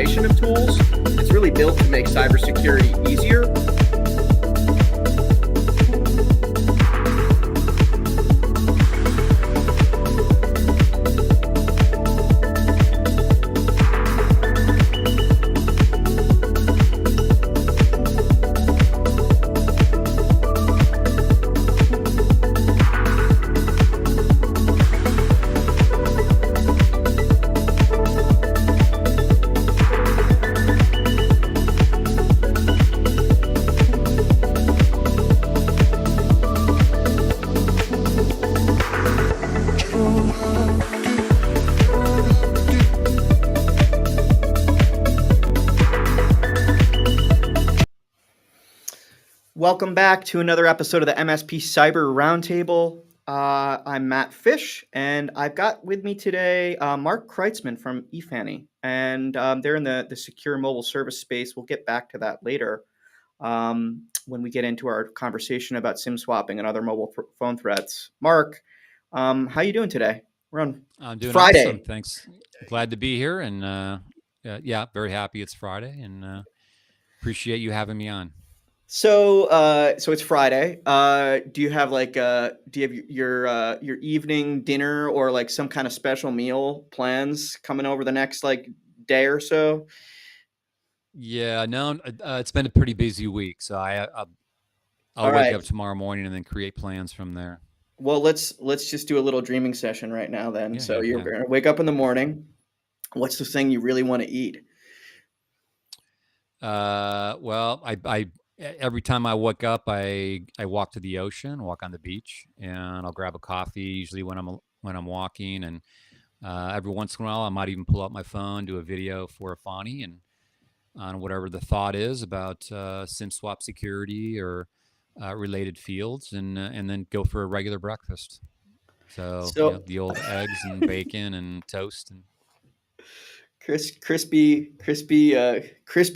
proliferation of tools. It's really built to make cybersecurity easier. Welcome back to another episode of the MSP Cyber Roundtable. I'm Matt Fish, and I've got with me today Mark Kreitzman from Efani, and they're in the secure mobile service space. We'll get back to that later when we get into our conversation about SIM swapping and other mobile phone threats. Mark, how you doing today? We're on I'm doing Friday. Awesome. Thanks. Glad to be here, and yeah, very happy it's Friday, and appreciate you having me on. So it's Friday. Do you have your evening dinner or like some kind of special meal plans coming over the next like day or so? Yeah, no, it's been a pretty busy week, so I'll All wake right. up tomorrow morning and then create plans from there. Well, let's just do a little dreaming session right now then. Yeah, So yeah, you're yeah. gonna wake up in the morning. What's the thing you really want to eat? Well, I every time I wake up, I walk to the ocean, walk on the beach, and I'll grab a coffee. Usually when I'm walking, and every once in a while, I might even pull out my phone, do a video for Efani, and on whatever the thought is about SIM swap security or related fields, and then go for a regular breakfast. So So the old eggs and bacon and toast and crispy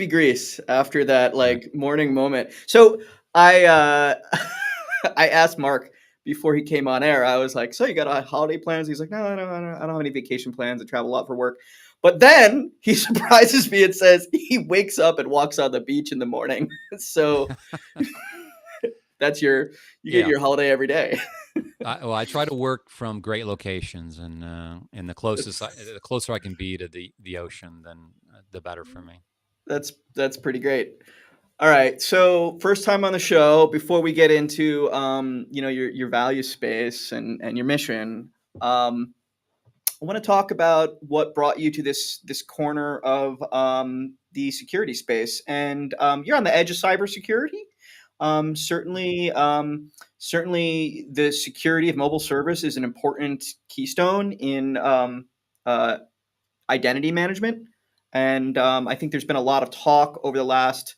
grease after that like morning moment. So I I asked Mark before he came on air. I was like, "So you got holiday plans?" He's like, "No, I don't have any vacation plans. I travel a lot for work." But then he surprises me and says he wakes up and walks on the beach in the morning. So that's you get yeah. your holiday every day. I try to work from great locations, and the closer I can be to the ocean, then the better for me. That's pretty great. All right. So first time on the show, before we get into your value space and your mission, I want to talk about what brought you to this corner of the security space. And you're on the edge of cybersecurity. Certainly, the security of mobile service is an important keystone in uh, identity management. And I think there's been a lot of talk over the last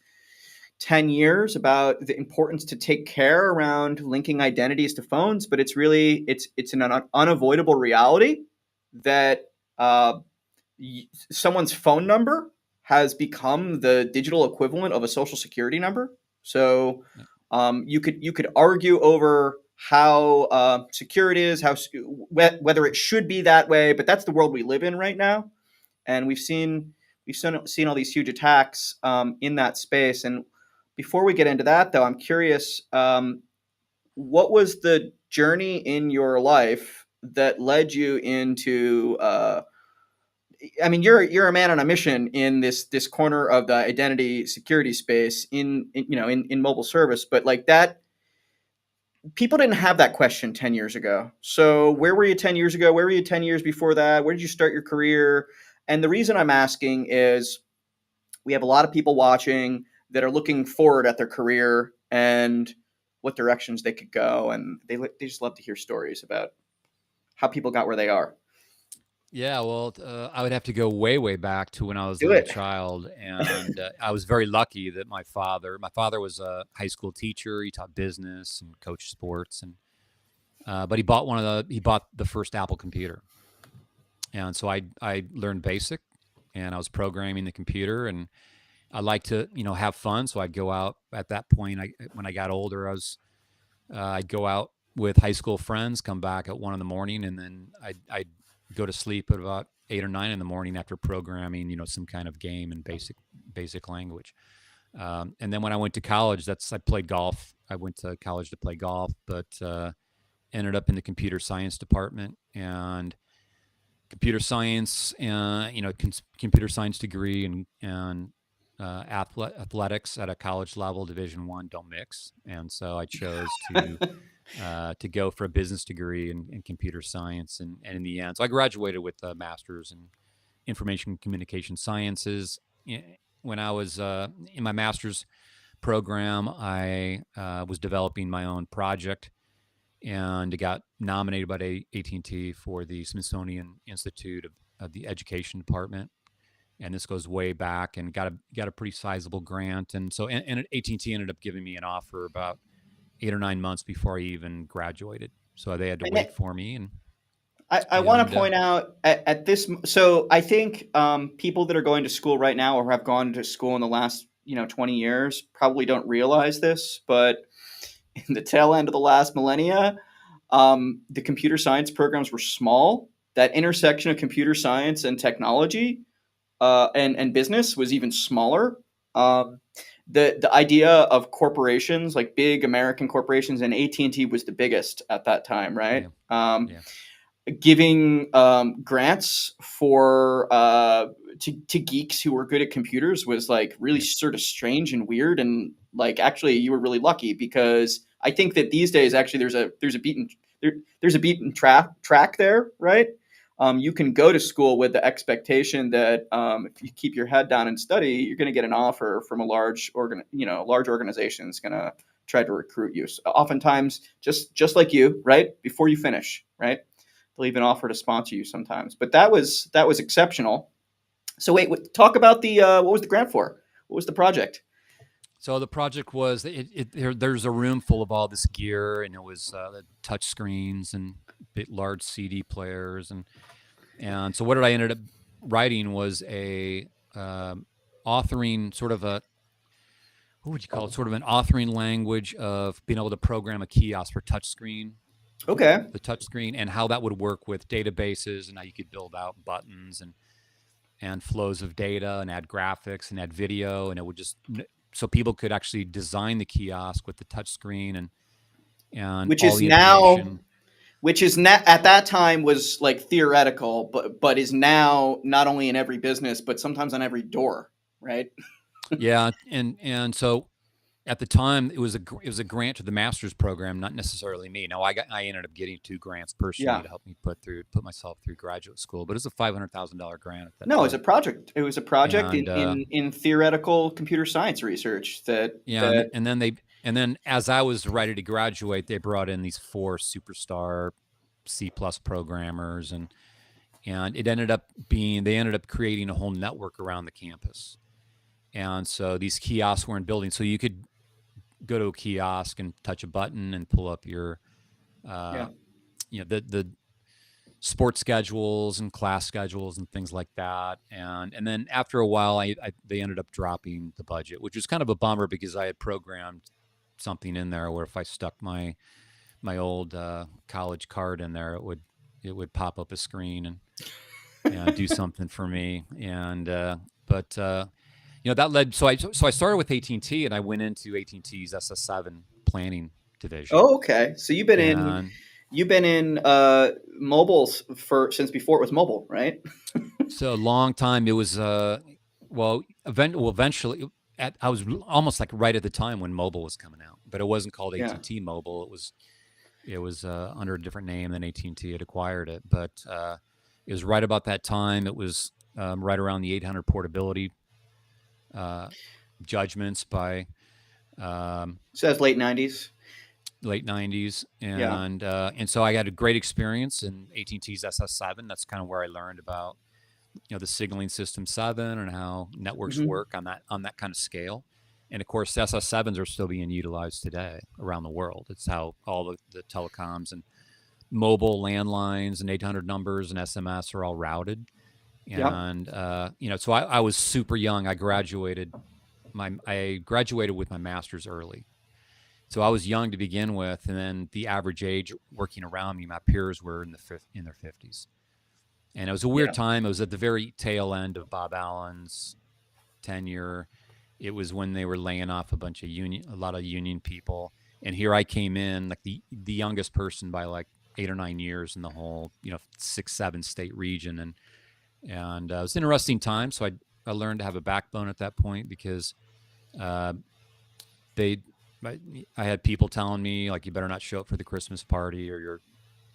10 years about the importance to take care around linking identities to phones, but it's an unavoidable reality that someone's phone number has become the digital equivalent of a social security number. So you could argue over how secure it is, whether it should be that way, but that's the world we live in right now, and we've seen all these huge attacks in that space. And before we get into that, though, I'm curious, what was the journey in your life that led you into? I mean, you're a man on a mission in this corner of the identity security space in mobile service, but like that, people didn't have that question 10 years ago. So where were you 10 years ago? Where were you 10 years before that? Where did you start your career? And the reason I'm asking is we have a lot of people watching that are looking forward at their career and what directions they could go, and they just love to hear stories about how people got where they are. Yeah, well, I would have to go way back to when I was a Do little it. child, and I was very lucky that my father was a high school teacher. He taught business and coached sports, and but he bought the first Apple computer, and so I learned BASIC, and I was programming the computer, and I like to have fun, so I'd go out at that point. When I got older, I'd go out with high school friends, come back at 1 in the morning, and then I'd go to sleep at about 8 or 9 in the morning after programming, some kind of game in basic language. And then when I went to college, I played golf. I went to college to play golf, but ended up in the computer science department, and computer science, computer science degree and athletics at a college level, Division I, don't mix. And so I chose to go for a business degree in computer science, and in the end, so I graduated with a master's in information communication sciences. When I was in my master's program, I was developing my own project, and got nominated by AT&T for the Smithsonian Institute of the Education Department. And this goes way back, and got a pretty sizable grant. And so, and AT&T ended up giving me an offer about 8 or 9 months before I even graduated. So they had to wait for me. I want And to point out at this. So I think people that are going to school right now or have gone to school in the last 20 years probably don't realize this, but in the tail end of the last millennia, the computer science programs were small. That intersection of computer science and technology and business was even smaller. Um, the idea of corporations, like big American corporations, and AT&T was the biggest at that time, right? yeah, yeah, Giving grants for to geeks who were good at computers was like really yeah, sort of strange and weird, and like actually you were really lucky, because I think that these days actually there's a beaten track there, right? You can go to school with the expectation that if you keep your head down and study, you're going to get an offer from a large organization is going to try to recruit you. So oftentimes, just like you, right before you finish, right, they'll even offer to sponsor you sometimes. But that was exceptional. So wait, talk about the what was the grant for? What was the project? So the project was there's a room full of all this gear, and it was touch screens and large CD players, and so what did I ended up writing was a authoring, sort of a, what would you call it, sort of an authoring language of being able to program a kiosk for touchscreen, Okay. the touchscreen, and how that would work with databases, and how you could build out buttons and flows of data, and add graphics and add video, and it would just, so people could actually design the kiosk with the touchscreen and which all is the now information. which is not at that time was like theoretical, but is now not only in every business but sometimes on every door, right? Yeah, and so at the time it was a grant to the master's program, not necessarily me. Now I ended up getting 2 grants personally Yeah. to help me put myself through graduate school, but it was a $500,000 grant at that No, it's a time. project. It was a project And in theoretical computer science research yeah, that and then as I was ready to graduate, they brought in these 4 superstar C+ programmers, and they ended up creating a whole network around the campus. And so these kiosks were in buildings, so you could go to a kiosk and touch a button and pull up your uh, yeah. the sports schedules and class schedules and things like that. And then after a while, they ended up dropping the budget, which was kind of a bummer, because I had programmed something in there where if I stuck my old college card in there, it would pop up a screen and do something for me. And but that led, so I started with AT&T, and I went into AT&T's SS7 planning division. Oh, okay. So And you've been in mobiles for since before it was mobile, right? so a long time, it was eventually, I was almost like right at the time when mobile was coming out, but it wasn't called Yeah. AT&T Mobile. It was under a different name, than AT&T had acquired it. But it was right about that time. It was right around the 800 portability uh, judgments by So that's late '90s. late 90s. Yeah. And so I had a great experience in AT&T's SS7. That's kind of where I learned about the signaling system 7, and how networks Hmm. work on that kind of scale. And of course, SS7s are still being utilized today around the world. It's how all the telecoms and mobile landlines and 800 numbers and SMS are all routed. Yeah. And so I was super young. I graduated with my master's early. So I was young to begin with, and then the average age working around me, my peers were in their 50s. And it was a Yeah. weird time. It was at the very tail end of Bob Allen's tenure. It was when they were laying off a lot of union people. And here I came in, like the youngest person by like 8 or 9 years in the whole, 6, 7 state region. And it was an interesting time. So I learned to have a backbone at that point because uh, they, I, I had people telling me like, you better not show up for the Christmas party or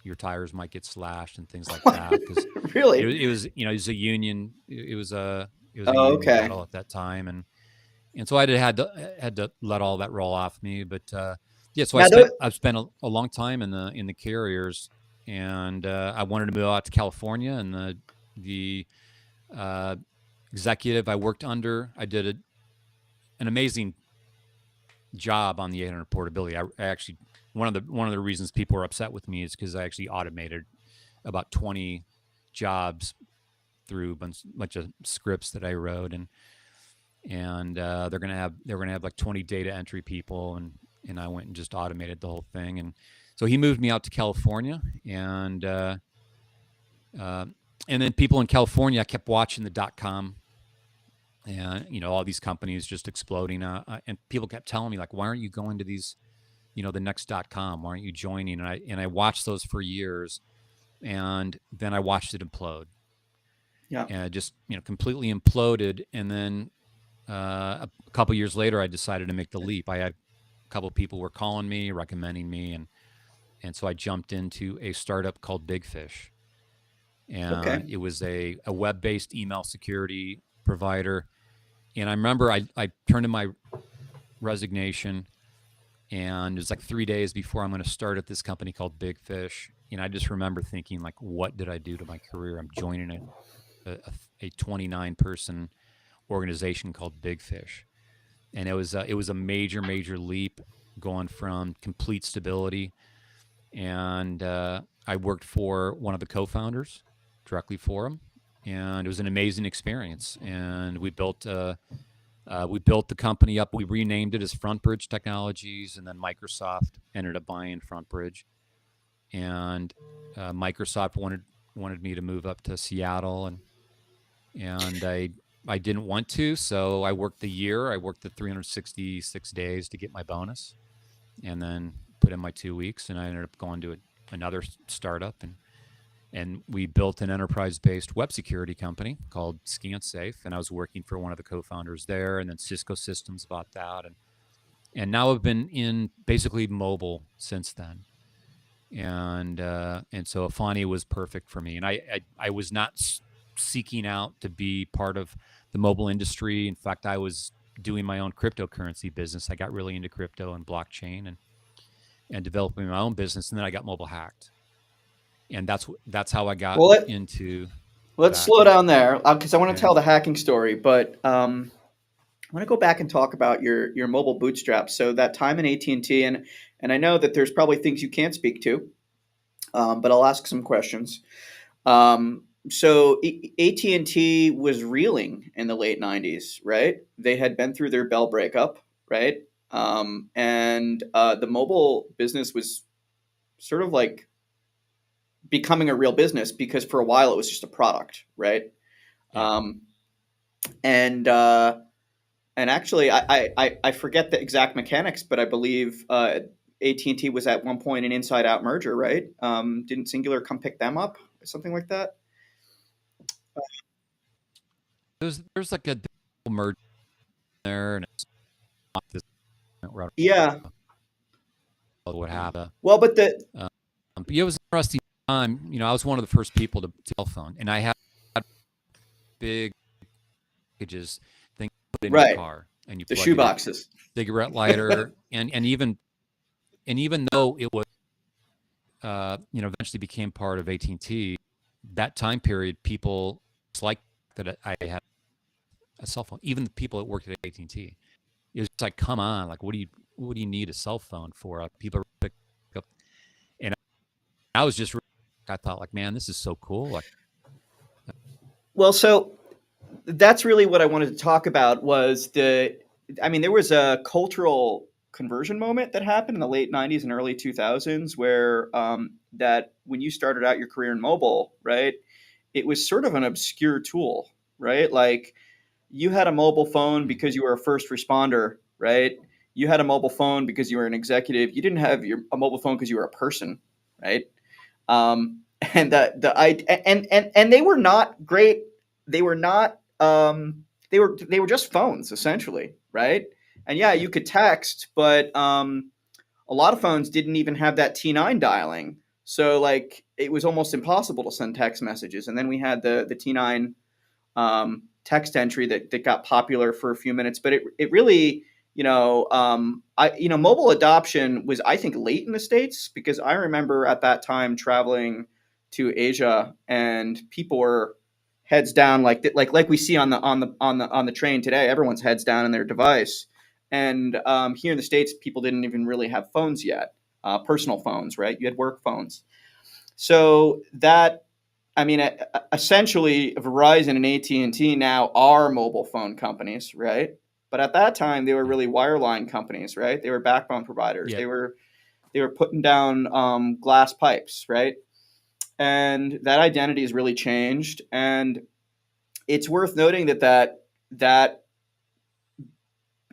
your tires might get slashed and things like that. Because Really? it was, it was a union. It was a Oh, union okay. battle at that time, and so I had to let all that roll off me. But yeah, so Now, I've spent a long time in the carriers, and I wanted to move out to California, and the uh, executive I worked under, I did an amazing job on the 800 portability. I actually one of the reasons people were upset with me is because I actually automated about 20 jobs through a bunch of scripts that I wrote, and they're gonna have like 20 data entry people, and I went and just automated the whole thing. And so he moved me out to California, uh, and then people in California, I kept watching the .com, and all these companies just exploding, and people kept telling me like, why aren't you going to these, the next .com? Why aren't you joining? And I watched those for years, and then I watched it implode, yeah. and it just completely imploded. And then a couple years later, I decided to make the leap. I had a couple of people were calling me, recommending me, and so I jumped into a startup called Big Fish, Okay. and it was a web-based email security provider. And I remember I turned in my resignation, and it was like 3 days before I'm going to start at this company called Big Fish. And I just remember thinking, like, what did I do to my career? I'm joining a 29 person organization called Big Fish, and it was a major leap, going from complete stability. And I worked for one of the co-founders directly for him, and it was an amazing experience. And we built the company up. We renamed it as FrontBridge Technologies, and then Microsoft ended up buying FrontBridge, and Microsoft wanted me to move up to Seattle, and I didn't want to, so I worked the year. I worked the 366 days to get my bonus, and then put in my 2 weeks, and I ended up going to another startup, and we built an enterprise-based web security company called ScanSafe, and I was working for one of the co-founders there, and then Cisco Systems bought that, and now I've been in basically mobile since then. And so Efani was perfect for me, and I was not seeking out to be part of the mobile industry. In fact, I was doing my own cryptocurrency business. I got really into crypto and blockchain, and developing my own business, and then I got mobile hacked, and that's how I got Well, into let's that. slow down there because I want to Yeah, tell the hacking story, but I want to go back and talk about your mobile bootstraps. So that time in AT and I know that there's probably things you can't speak to, but I'll ask some questions. So AT&T was reeling in the late '90s, right? They had been through their Bell breakup, right? And the mobile business was sort of like becoming a real business because for a while it was just a product, right? yeah. Um, and actually, I forget the exact mechanics, but I believe AT&T was at one point an inside-out merger, right? Didn't Singular come pick them up, something like that? There's like a merge there, and it's not this Yeah. what happened. Well, but the But yeah, it was an interesting time. I was one of the first people to cell phone, and I had big packages thing put in your right, car, and you the plug shoe it in, boxes. cigarette lighter, and even though it was eventually became part of AT&T, that time period people disliked that I had a cell phone. Even the people that worked at AT&T, it was like, come on, like what do you need a cell phone for? People pick up, and I was just I thought like, man, this is so cool. Like, Well, so that's really what I wanted to talk about was I mean, there was a cultural conversion moment that happened in the late '90s and early 2000s where that when you started out your career in mobile, right? it was sort of an obscure tool, right? Like you had a mobile phone Mm. because you were a first responder, right? You had a mobile phone because you were an executive. You didn't have a mobile phone because you were a person, right? And they were not great. They were not. They were just phones essentially, right? And yeah, Yeah. you could text, but a lot of phones didn't even have that T9 dialing. So like it was almost impossible to send text messages. And then we had the T9 text entry that got popular for a few minutes, but it really, mobile adoption was, I think, late in the States, because I remember at that time traveling to Asia and people were heads down, like we see on the train today. Everyone's heads down in their device, and here in the States, people didn't even really have phones yet, personal phones, right? You had work phones, so that, I mean, essentially, Verizon and AT&T now are mobile phone companies, right? But at that time, they were Yeah. really wireline companies, right? They were backbone providers. Yeah. They were putting down glass pipes, right? And that identity has really changed. And it's worth noting that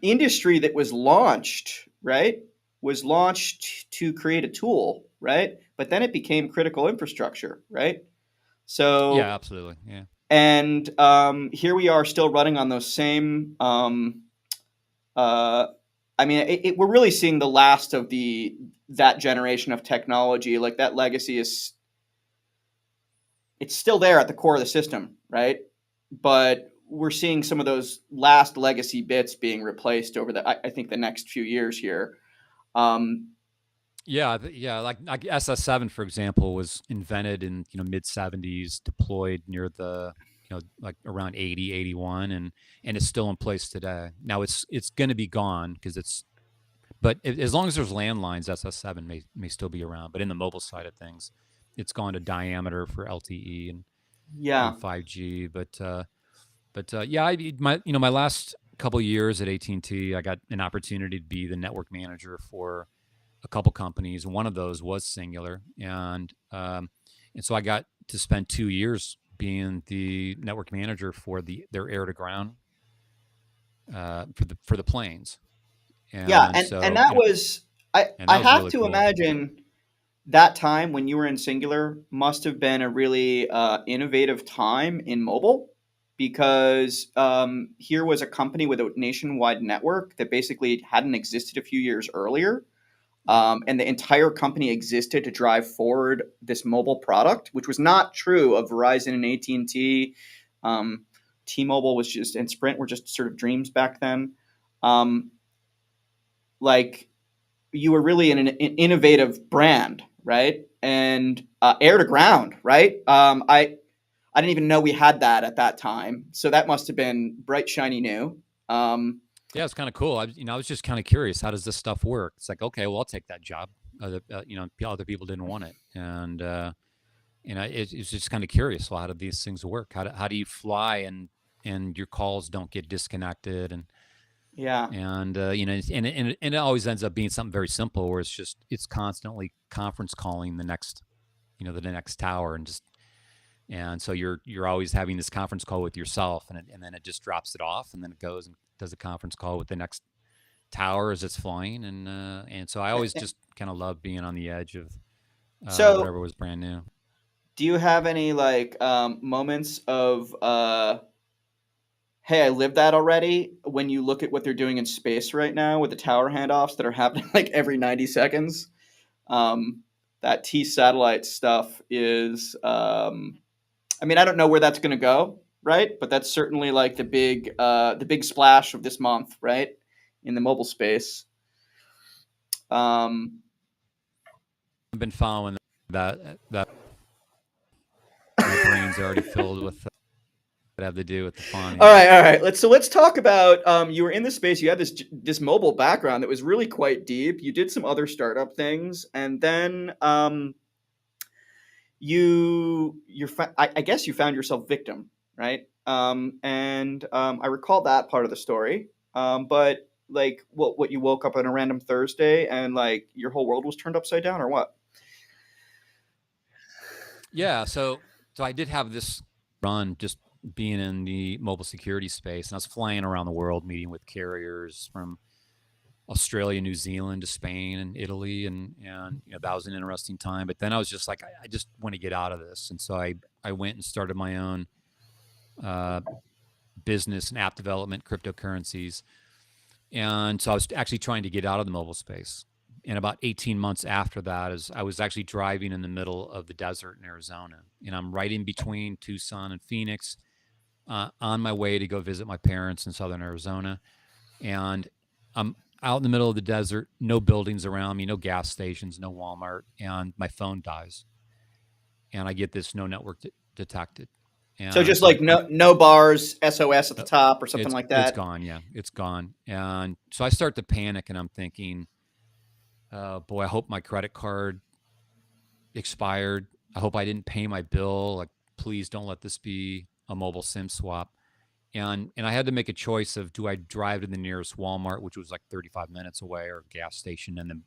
industry that was launched, right, was launched to create a tool, right? But then it became critical infrastructure, right? Yeah. So, Absolutely. Yeah. and here we are still running on those same. Uh, I mean, we're really seeing the last of that generation of technology. Like that legacy is, it's still there at the core of the system, right? But we're seeing some of those last legacy bits being replaced over I think the next few years here. Um, Yeah, yeah, like SS7, for example, was invented in mid 70s, deployed near the like around 80, 81, and it's still in place today. Now it's going to be gone because but as long as there's landlines, SS7 may still be around. But in the mobile side of things, it's gone to diameter for LTE and yeah, 5G. But yeah, my last couple years at AT&T, I got an opportunity to be the network manager for a couple companies. One of those was Singular, and so I got to spend 2 years being the network manager for their air to ground for the planes. yeah, And and so that was, and I that was have really to cool. imagine that time when you were in Singular must have been a really innovative time in mobile, because here was a company with a nationwide network that basically hadn't existed a few years earlier. Yeah, And the entire company existed to drive forward this mobile product, which was not true of Verizon and AT&T. Um, T-Mobile was just, and Sprint were just sort of dreams back then. Um, like you were really an innovative brand, right? And air to ground, right? I didn't even know we had that at that time, so that must have been bright, shiny new. Um, yeah, it's kind of cool. I was just kind of curious, how does this stuff work? It's like, okay, well, I'll take that job. Other people didn't want it, and it's just kind of curious. Well, how do these things work? How do you fly and your calls don't get disconnected yeah, and it always ends up being something very simple where it's constantly conference calling the next tower and so you're always having this conference call with yourself and then it just drops it off and then it goes and does a conference call with the next tower as it's flying and so I always just kind of love being on the edge of so whatever was brand new. do you have any like moments of hey, I lived that already, when you look at what they're doing in space right now with the tower handoffs that are happening like every 90 seconds? Um, that T satellite stuff is, I mean, I don't know where that's going to go, right? But that's certainly like the big splash of this month, right? In the mobile space. Um, I've been following that my brain's already filled with what have to do with the all Efani. right, all right. Let's talk about. You were in the space. You had this mobile background that was really quite deep. You did some other startup things, and then I guess you found yourself victim, right? And I recall that part of the story. But like, what you woke up on a random Thursday and like your whole world was turned upside down, or what? Yeah, so I did have this. run just being in the mobile security space, and I was flying around the world meeting with carriers from Australia, New Zealand to Spain and Italy, and that was an interesting time. But then I was just like, I just want to get out of this, and so I went and started my own uh, business and app development, cryptocurrencies, and so I was actually trying to get out of the mobile space. And about 18 months after that, is I was actually driving in the middle of the desert in Arizona, and I'm right in between Tucson and Phoenix, on my way to go visit my parents in southern Arizona. And I'm out in the middle of the desert, no buildings around me, no gas stations, no Walmart, and my phone dies. And I get this no network detected. So And just so like no bars, SOS at the top or something like it's that. gone. Yeah, it's gone. And so I start to panic, and I'm thinking, boy, I hope my credit card expired. I hope I didn't pay my bill. Like, please don't let this be a mobile SIM swap. And I had to make a choice of, do I drive to the nearest Walmart, which was like 35 minutes away, or a gas station, and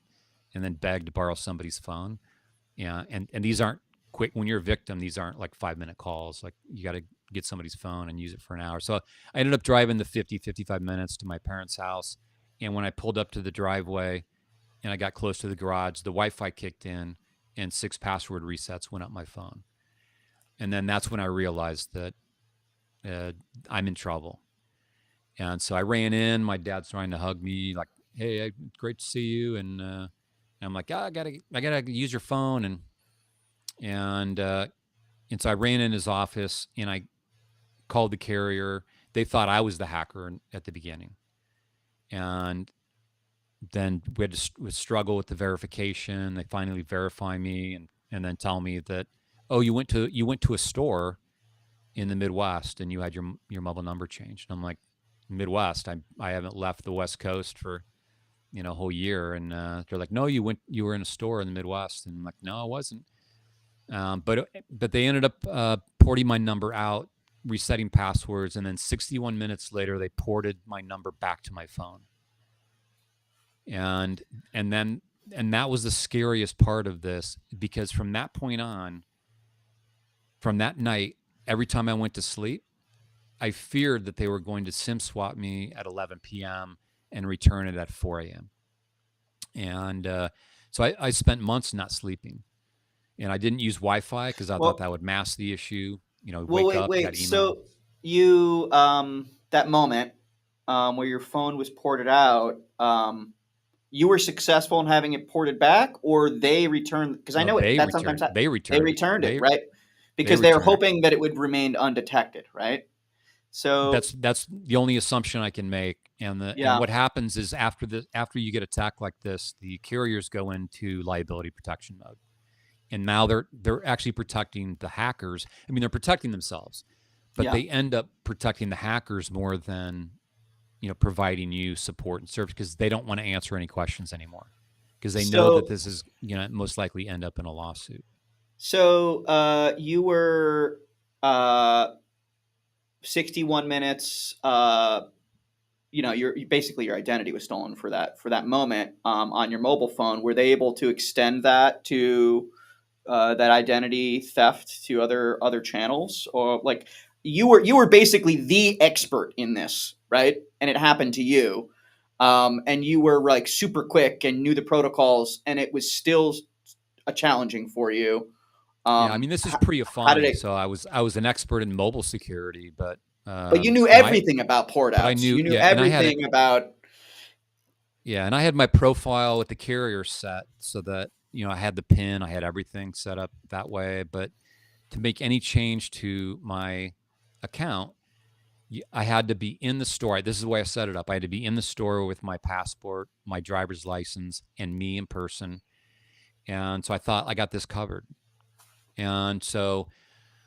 then beg to borrow somebody's phone. Yeah, and these aren't quick. When you're a victim, these aren't like 5-minute calls. Like, you got to get somebody's phone and use it for an hour. So I ended up driving the 55 minutes to my parents' house. And when I pulled up to the driveway and I got close to the garage, the Wi-Fi kicked in and 6 password resets went up my phone. And then that's when I realized that uh, I'm in trouble. And so I ran in. My dad's trying to hug me, like, "Hey, great to see you." And I'm like, I gotta use your phone. And so I ran in his office and I called the carrier. They thought I was the hacker at the beginning, and then we had to struggle with the verification. They finally verify me, and then tell me that, oh, you went to a store in the Midwest and you had your mobile number changed. And I'm like, Midwest? I haven't left the West Coast for a whole year. And they're like, no, you were in a store in the Midwest. And I'm like, no, I wasn't. But they ended up porting my number out, resetting passwords, and then 61 minutes later they ported my number back to my phone. And that was the scariest part of this, because from that point on, from that night, every time I went to sleep, I feared that they were going to SIM swap me at 11 p.m. and return it at 4 a.m. And so I spent months not sleeping, and I didn't use Wi-Fi because I thought Well, that would mask the issue. well, Wake wait, up, wait. got email. So you that moment where your phone was ported out, you were successful in having it ported back, or they returned? Because I No, know they that sometimes returned. They they returned it. returned it, right? They Because they were returned it. hoping that it would remain undetected, right? So That's the only assumption I can make. And yeah. what happens is, after you get attacked like this, the carriers go into liability protection mode. And now they're actually protecting the hackers. I mean, they're protecting themselves, but Yeah. they end up protecting the hackers more than providing you support and service, because they don't want to answer any questions anymore, because they know that So this is most likely end up in a lawsuit. you were uh 61 minutes basically your identity was stolen for that moment on your mobile phone. Were they able to extend that to that identity theft to other channels, or like you were basically the expert in this, right? And it happened to you, and you were like super quick and knew the protocols, and it was still a challenging for you. Yeah, I mean, this is How did pre-Efani, it? so I was an expert in mobile security, but But you knew I everything about port but I outs. knew, You knew yeah, and I had it. everything about. Yeah, and I had my profile with the carrier set, so that I had the PIN, I had everything set up that way. But to make any change to my account, I had to be in the store. This is the way I set it up. I had to be in the store with my passport, my driver's license, and me in person. And so I thought I got this covered. And so,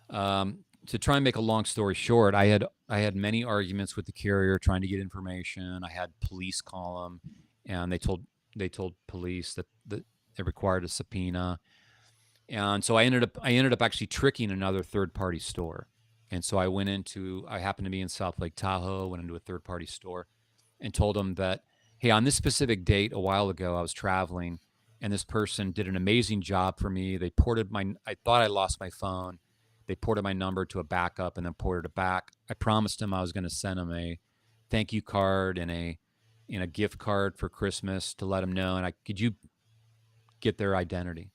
to try and make a long story short, I had many arguments with the carrier trying to get information. I had police call them, and they told police that it required a subpoena. And so I ended up actually tricking another third party store. And so I happened to be in South Lake Tahoe, went into a third party store and told them that, hey, on this specific date a while ago, I was traveling and this person did an amazing job for me. They ported I thought I lost my phone, They ported my number to a backup and then ported it back. I promised them I was going to send them a thank you card and a gift card for Christmas to let them know. And could you get their identity?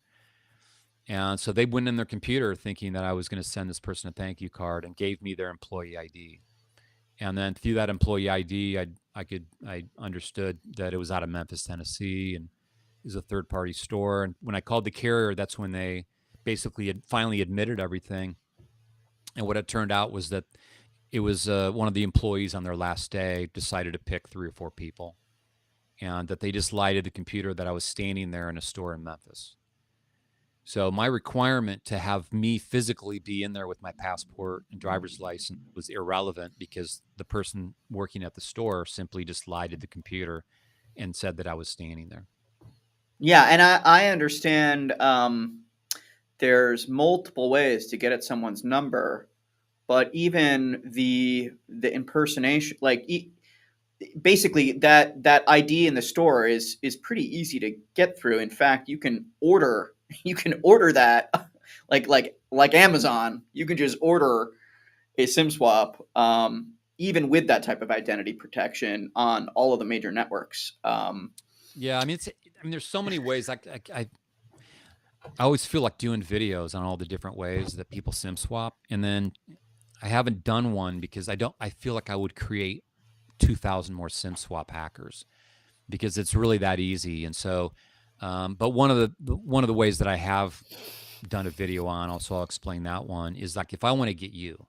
And so they went in their computer thinking that I was going to send this person a thank you card and gave me their employee ID. And then through that employee ID, I understood that it was out of Memphis, Tennessee, and it was a third party store. And when I called the carrier, that's when they basically had finally admitted everything. And what it turned out was that it was one of the employees on their last day decided to pick 3 or 4 people, and that they just lied to the computer that I was standing there in a store in Memphis. So my requirement to have me physically be in there with my passport and driver's license was irrelevant because the person working at the store simply just lied to the computer and said that I was standing there. Yeah, and I understand there's multiple ways to get at someone's number, but even the impersonation, like basically that ID in the store is pretty easy to get through. In fact, you can order that like Amazon. You can just order a SIM swap, even with that type of identity protection on all of the major networks. Yeah, there's so many ways. I always feel like doing videos on all the different ways that people SIM swap, and then I haven't done one because I feel like I would create 2,000 more SIM swap hackers because it's really that easy. And so, but one of the ways that I have done a video on, also I'll explain that one, is like if I want to get you,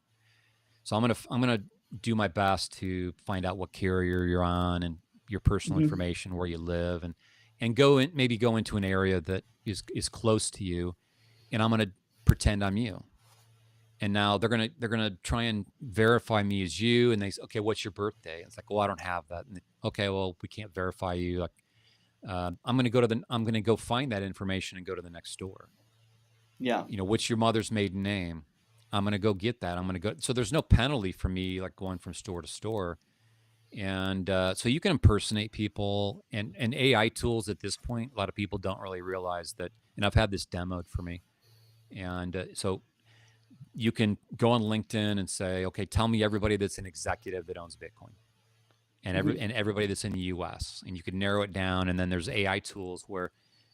so I'm gonna do my best to find out what carrier you're on and your personal Mhm. information, where you live, and maybe go into an area that is close to you, and I'm gonna pretend I'm you. And now they're gonna try and verify me as you, and they say, okay, what's your birthday? It's like, well, I don't have that. And okay, well, we can't verify you. Like, I'm gonna go find that information and go to the next store. Yeah. What's your mother's maiden name? I'm gonna go get that. I'm gonna go. So there's no penalty for me like going from store to store. And so you can impersonate people, and AI tools at this point. A lot of people don't really realize that. And I've had this demoed for me. And so you can go on LinkedIn and say, okay, tell me everybody that's an executive that owns Bitcoin, and Mhm. everybody that's in the U.S. And you can narrow it down. And then there's AI tools where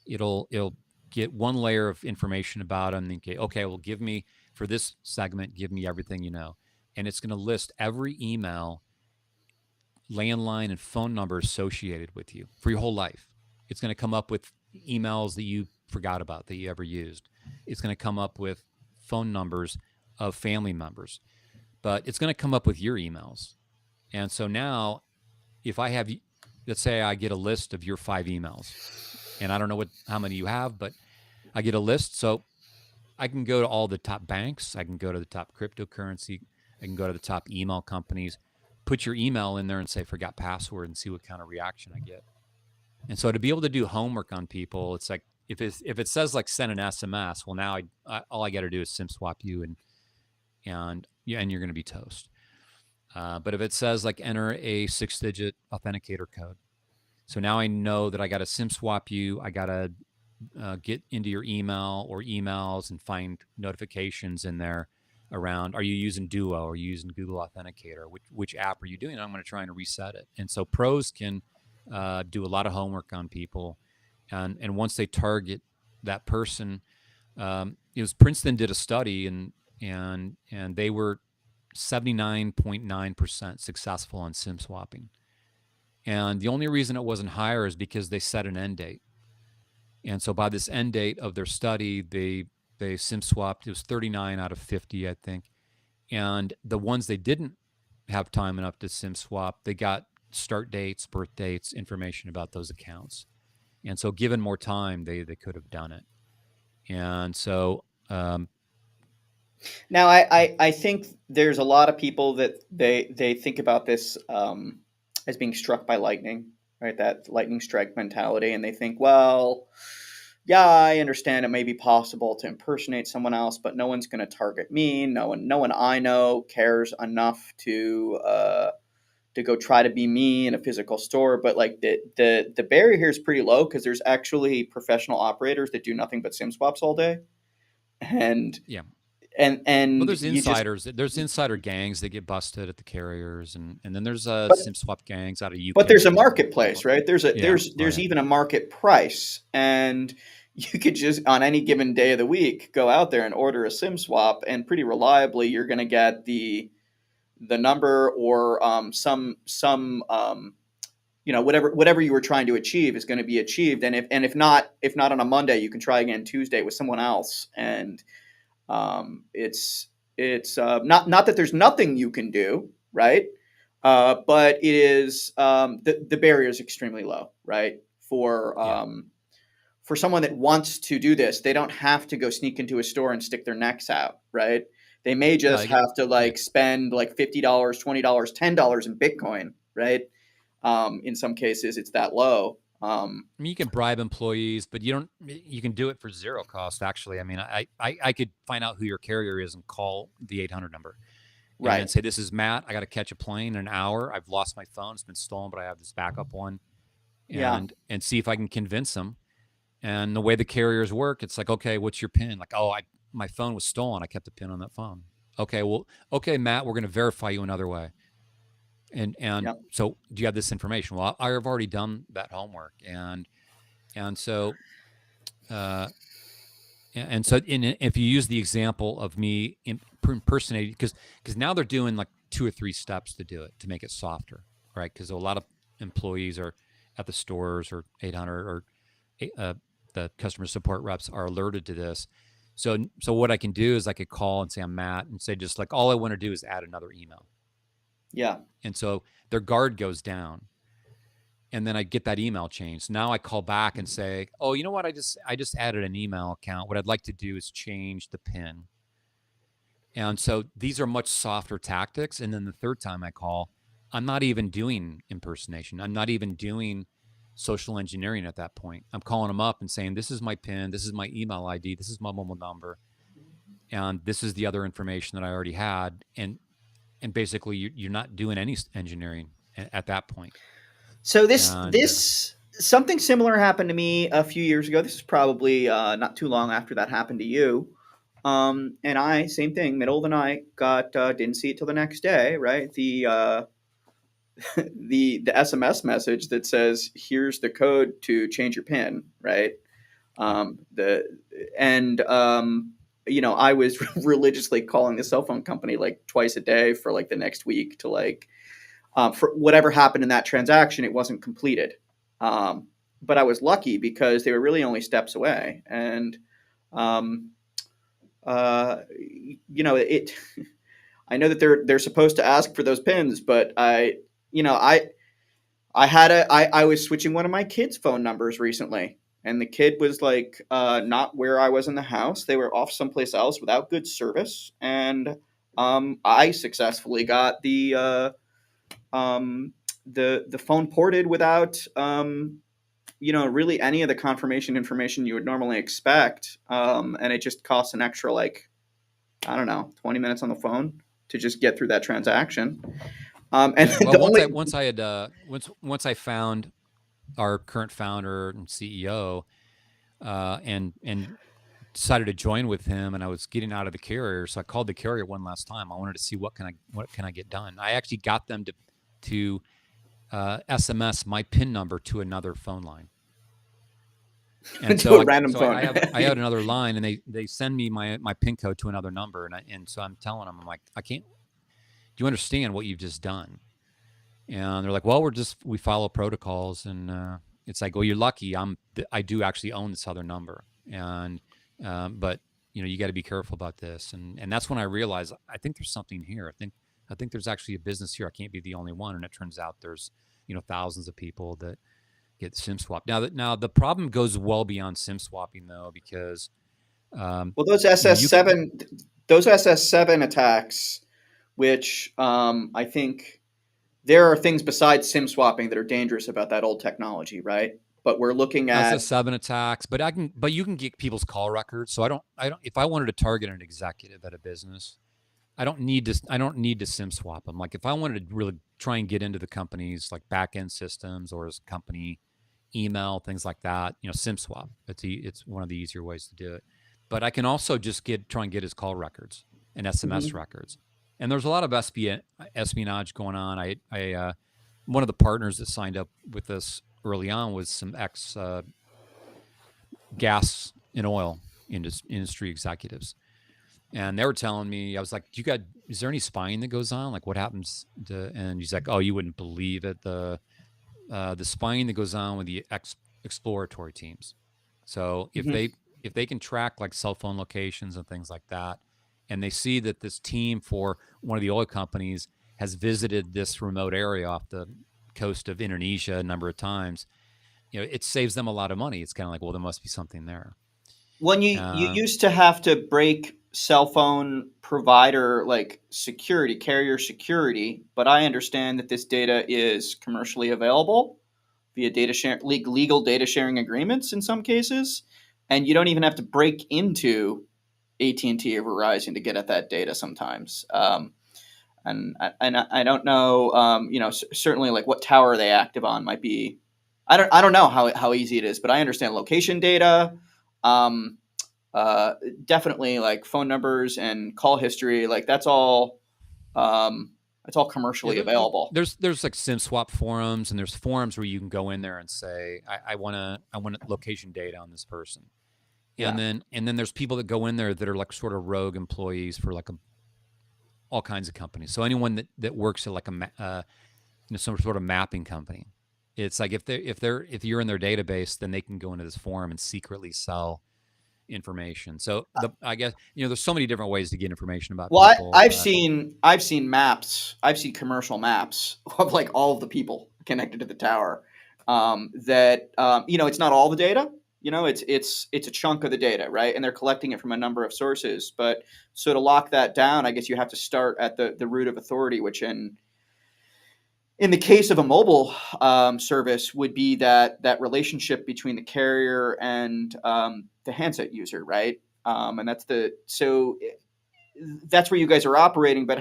it'll get one layer of information about them. And okay, well, give me for this segment, give me everything you know, and it's going to list every email, landline, and phone number associated with you for your whole life. It's going to come up with emails that you forgot about that you ever used. It's going to come up with phone numbers of family members, but it's going to come up with your emails. And so now, if I have, let's say I get a list of your 5 emails, and I don't know how many you have, but I get a list. So I can go to all the top banks. I can go to the top cryptocurrency. I can go to the top email companies, put your email in there and say, forgot password, and see what kind of reaction I get. And so to be able to do homework on people, it's like, if it says like send an SMS, well, now all I got to do is SIM swap you, and yeah, and you're going to be toast. But if it says like enter a 6-digit authenticator code, so now I know that I got to SIM swap you. I got to get into your email or emails and find notifications in there around, are you using Duo? Are you using Google Authenticator? Which app are you doing? I'm going to try and reset it. And so pros can do a lot of homework on people. And once they target that person, it was Princeton did a study, and they were 79.9% successful on SIM swapping. And the only reason it wasn't higher is because they set an end date. And so by this end date of their study, they SIM swapped. It was 39 out of 50, I think. And the ones they didn't have time enough to SIM swap, they got start dates, birth dates, information about those accounts. And so given more time, they could have done it. And so Now, I think there's a lot of people that they think about this as being struck by lightning, right? That lightning strike mentality, and they think, well, yeah, I understand it may be possible to impersonate someone else, but no one's going to target me. No one I know cares enough to go try to be me in a physical store. But like the barrier here is pretty low because there's actually professional operators that do nothing but SIM swaps all day, and yeah, Well, and there's you just insiders. There's insider gangs that get busted at the carriers, and then there's but SIM swap gangs out of but there's UK a that get marketplace, people. right? Yeah. Oh There's yeah. even a market price, and you could just on any given day of the week go out there and order a SIM swap, and pretty reliably you're going to get the number or some whatever you were trying to achieve is going to be achieved, and if not on a Monday, you can try again Tuesday with someone else, and it's not that there's nothing you can do, right? But it is the barrier is extremely low, right? Yeah. For someone that wants to do this, they don't have to go sneak into a store and stick their necks out, right? They may No, just they get. have to Yeah. like spend like $50, $20, $10 in Bitcoin, right? In some cases, it's that low. I mean, you can bribe employees, but you don't. You can do it for zero cost. Actually, I mean, I could find out who your carrier is and call the 800 number, and then Right. say, "This is Matt. I got to catch a plane in an hour. I've lost my phone. It's been stolen, but I have this backup one." Yeah. And see if I can convince them. And the way the carriers work, it's like, okay, what's your PIN? Like, oh, I my phone was stolen. I kept the PIN on that phone. Okay, well, okay, Matt, we're going to verify you another way. And Yeah. so, do you have this information? Well, I've already done that homework, and so uh, and so if you use the example of me impersonating, because now they're doing like 2 or 3 steps to do it to make it softer, right? Because a lot of employees are at the stores or 800 or uh, the customer support reps are alerted to this. So what I can do is I could call and say I'm Matt and say just like all I want to do is add another email, Yeah. and so their guard goes down, and then I get that email changed. Now I call back and say, oh, you know what? I just added an email account. What I'd like to do is change the PIN. And so these are much softer tactics. And then the third time I call, I'm not even doing impersonation. I'm not even doing social engineering at that point. I'm calling them up and saying, this is my PIN, this is my email ID, this is my mobile number, and this is the other information that I already had. And basically you're not doing any engineering at that point. So And this something similar happened to me a few years ago. This is probably not too long after that happened to you. And I same thing, middle of the night, got didn't see it till the next day, right? The SMS message that says here's the code to change your PIN, right? yeah, The and I was religiously calling the cell phone company like twice a day for like the next week to like for whatever happened in that transaction, it wasn't completed. But I was lucky because they were really only steps away, and um, it. I know that they're supposed to ask for those pins, but you know, I was switching one of my kids' phone numbers recently, and the kid was like not where I was in the house. They were off someplace else without good service, and I successfully got um, the phone ported without really any of the confirmation information you would normally expect, and it just costs an extra like I don't know 20 minutes on the phone to just get through that transaction. And yeah. Well, the only once I found our current founder and CEO, and decided to join with him, and I was getting out of the carrier, so I called the carrier one last time. I wanted to see what can I get done. I actually got them to SMS my PIN number to another phone line, and to so a random I phone. have another line, and they send me my PIN code to another number, and so I'm telling them, I'm like, I can't. Do you understand what you've just done? And they're like, well, we follow protocols, and it's like, well, you're lucky. I do actually own this other number, and but you got to be careful about this, and that's when I realized I think there's something here. I think there's actually a business here. I can't be the only one, and it turns out there's thousands of people that get SIM swapped. Now the problem goes well beyond SIM swapping though, because Well, those you can. SS7 attacks, which I think there are things besides SIM swapping that are dangerous about that old technology, right? But we're looking at SS7 attacks, but you can get people's call records. So I don't. If I wanted to target an executive at a business, I don't need to SIM swap them. Like if I wanted to really try and get into the company's like back end systems or as company email things like that, SIM swap. It's one of the easier ways to do it. but I can also just try and get his call records and SMS Hmm. records. And there's a lot of espionage going on. One of the partners that signed up with us early on was some ex gas and oil industry executives, and they were telling me, I was like, is there any spying that goes on? Like, what happens to? And he's like, oh, you wouldn't believe it. The spying that goes on with the exploratory teams. So Hmm. if they can track like cell phone locations and things like that, and they see that this team for one of the oil companies has visited this remote area off the coast of Indonesia a number of times, it saves them a lot of money. It's kind of like, well, there must be something there. When you Uh, used to have to break cell phone provider like security, carrier security, but I understand that this data is commercially available via legal data sharing agreements in some cases, and you don't even have to break into AT&T or Verizon to get at that data sometimes. And I don't know, certainly like what tower are they active on might be. I don't know how easy it is, but I understand location data. Um, uh, Definitely like phone numbers and call history, like um, that's all Yeah, commercially available. there's like SIM swap forums, and there's forums where you can go in there and say, I want location data on this person, Yeah. and then there's people that go in there that are like sort of rogue employees for like all kinds of companies. So anyone that works at like some sort of mapping company, it's like if you're in their database, then they can go into this forum and secretly sell information. So I guess there's so many different ways to get information about Well, people, but I've seen maps. I've seen commercial maps of like all of the people connected to the tower. It's not all the data. It's a chunk of the data, right? And they're collecting it from a number of sources. But so to lock that down, I guess you have to start at the root of authority, which in the case of a mobile service would be that relationship between the carrier and the handset user, right? And that's where you guys are operating. But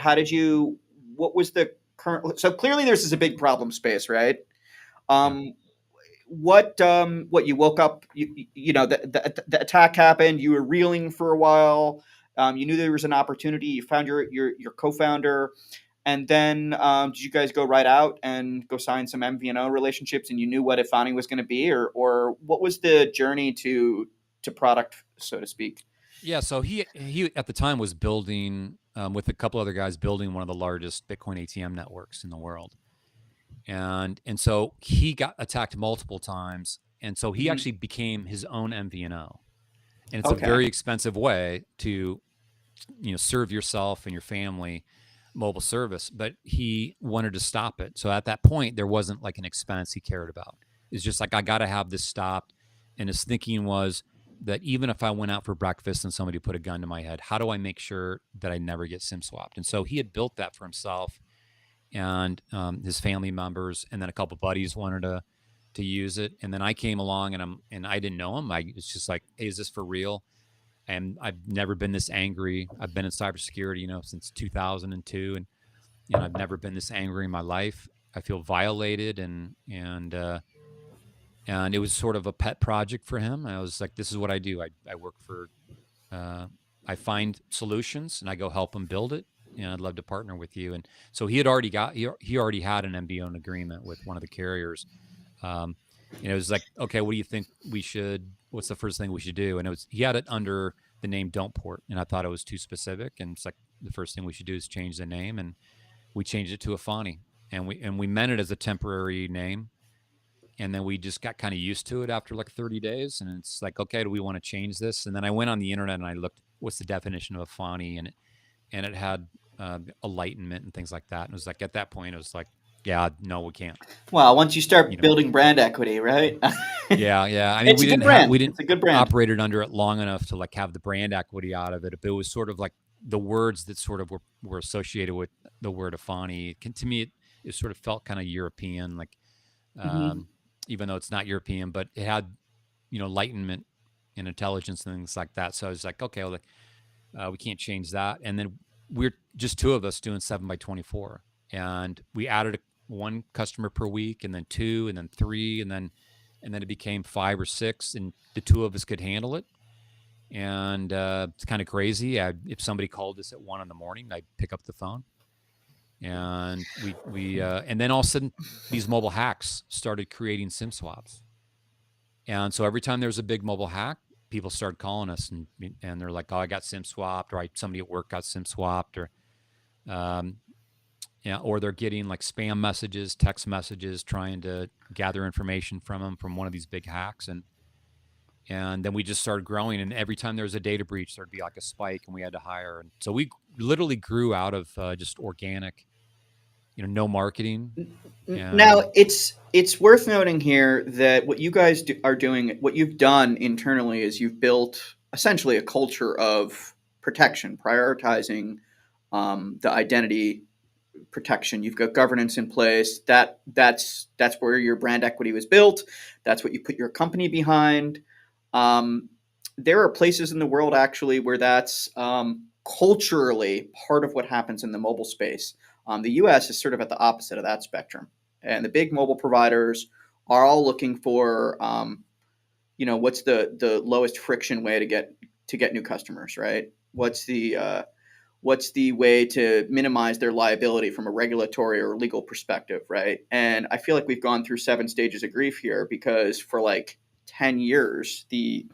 what was the current? So clearly, this is a big problem space, right? yeah. Um, what you woke up, the attack happened. You were reeling for a while. You knew there was an opportunity. You found your co-founder, and then did you guys go right out and go sign some MVNO relationships? And you knew what Efani was going to be, or what was the journey to product, so to speak? Yeah, so he at the time was building with a couple other guys building one of the largest Bitcoin ATM networks in the world, and so he got attacked multiple times, and so he Hmm. actually became his own MVNO, and it's a Okay. very expensive way to serve yourself and your family mobile service, but he wanted to stop it. So at that point, there wasn't like an expense he cared about. It's just like, I got to have this stopped. And his thinking was that even if I went out for breakfast and somebody put a gun to my head, how do I make sure that I never get SIM swapped? And so he had built that for himself and his family members, and then a couple buddies wanted to use it. And then I came along and I didn't know him. I was just like, hey, is this for real? And I've never been this angry. I've been in cybersecurity, since 2002, and I've never been this angry in my life. I feel violated, and it was sort of a pet project for him. I was like, this is what I do. I work for, uh, I find solutions and I go help him build it. And I'd love to partner with you. And so he already had an MBO agreement with one of the carriers. Um, it was like, okay, what do you think what's the first thing we should do? And he had it under the name Don't Port. And I thought it was too specific. And it's like, the first thing we should do is change the name. And we changed it to Efani. And we meant it as a temporary name. And then we just got kind of used to it after like 30 days. And it's like, okay, do we want to change this? And then I went on the internet and I looked, what's the definition of Efani? And it had enlightenment and things like that. And it was like, at that point, it was like, yeah, no, we can't. Well, once you You start know, building brand equity, right? Yeah, yeah. I mean, It's a good brand. we didn't It's a good brand. operate it under it long enough to like have the brand equity out of it. But it was sort of like the words that sort of were associated with the word Afani. To me, it sort of felt kind of European, like Hmm. um, even though it's not European, but it had enlightenment and intelligence and things like that. So I was like, okay, well, we can't change that. And then we're just two of us doing 7x24, and we added one customer per week, and then two, and then three, and then it became five or six, and the two of us could handle it. And it's kind of crazy. If somebody called us at 1 in the morning, I'd pick up the phone, and and then all of a sudden, these mobile hacks started creating SIM swaps. And so every time there's a big mobile hack, people started calling us, and they're like, "Oh, I got SIM swapped," or somebody at work got SIM swapped, or um, yeah, or they're getting like spam messages, text messages, trying to gather information from them from one of these big hacks, and then we just started growing. And every time there was a data breach, there'd be like a spike, and we had to hire. And so we literally grew out of just organic, no marketing, Now, and it's worth noting here that what you guys are doing, what you've done internally, is you've built essentially a culture of protection, prioritizing the identity protection. You've got governance in place. That's where your brand equity was built. That's what you put your company behind. Um, there are places in the world actually where that's culturally part of what happens in the mobile space. The U.S. is sort of at the opposite of that spectrum, and the big mobile providers are all looking for, what's the lowest friction way to get new customers, right? What's the way to minimize their liability from a regulatory or legal perspective, right? And I feel like we've gone through 7 stages of grief here because for like 10 years, the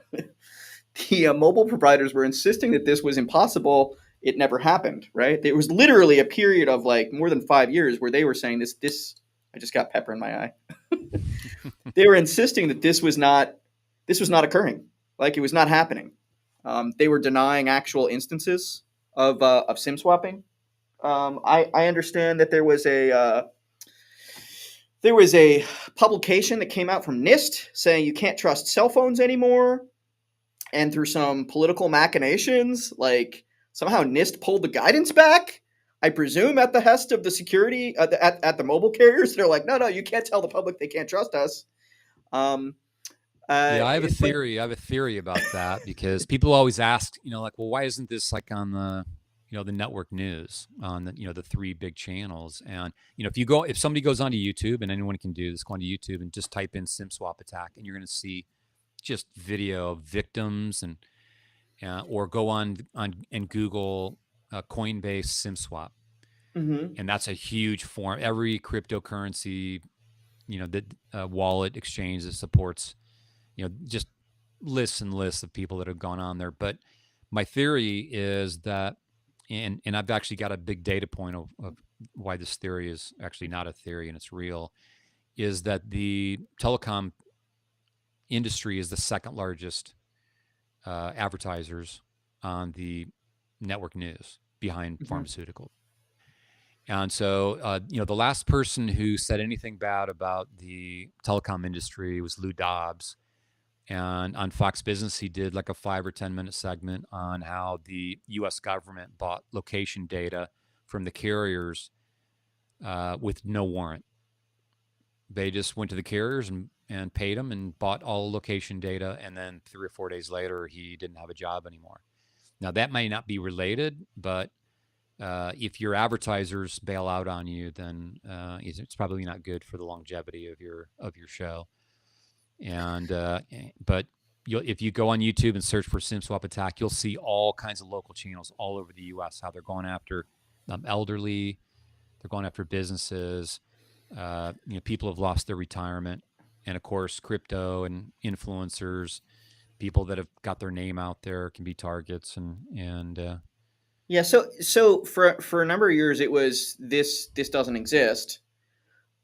mobile providers were insisting that this was impossible. It never happened, right? There was literally a period of like more than 5 years where they were saying this. I just got pepper in my eye. They were insisting that this was not occurring, like it was not happening. They were denying actual instances of SIM swapping. I understand that there was a publication that came out from NIST saying you can't trust cell phones anymore, and through some political machinations, like somehow NIST pulled the guidance back. I presume at the hest of the security at the mobile carriers, they're like, no, you can't tell the public they can't trust us. Um, yeah, I have a but theory. I have a theory about that because people always ask, like, well, why isn't this like on the network news on the three big channels? And if somebody goes onto YouTube, and anyone can do this, go onto YouTube and just type in SIM swap attack, and you're going to see just video of victims, or go on and Google Coinbase SIM swap, mhm. and that's a huge form. Every cryptocurrency, that wallet exchange that supports, just lists and lists of people that have gone on there. But my theory is that, and I've actually got a big data point of why this theory is actually not a theory and it's real, is that the telecom industry is the second largest advertisers on the network news behind Mhm. pharmaceutical. And so, the last person who said anything bad about the telecom industry was Lou Dobbs. And on Fox Business, he did like a 5 or 10 minute segment on how the U.S. government bought location data from the carriers with no warrant. They just went to the carriers and paid them and bought all location data. And then 3 or 4 days later, he didn't have a job anymore. Now, that may not be related, but if your advertisers bail out on you, then it's probably not good for the longevity of your show. And but if you go on YouTube and search for SIM swap attack, you'll see all kinds of local channels all over the U.S. how they're going after elderly, they're going after businesses. People have lost their retirement, and of course, crypto and influencers, people that have got their name out there can be targets, and Yeah, so for a number of years it was this doesn't exist.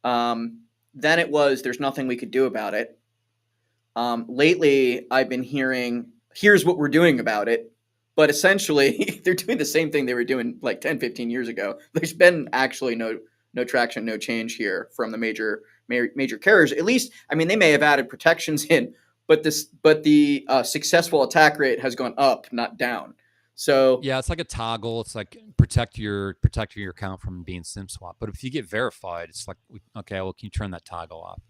Then it was there's nothing we could do about it. Lately, I've been hearing here's what we're doing about it, but essentially they're doing the same thing they were doing like 10, 15 years ago. There's been actually no traction, no change here from the major carriers. At least, I mean, they may have added protections in, but the successful attack rate has gone up, not down. So yeah, it's like a toggle. It's like protect your account from being SIM swap. But if you get verified, it's like, okay, well, can you turn that toggle off?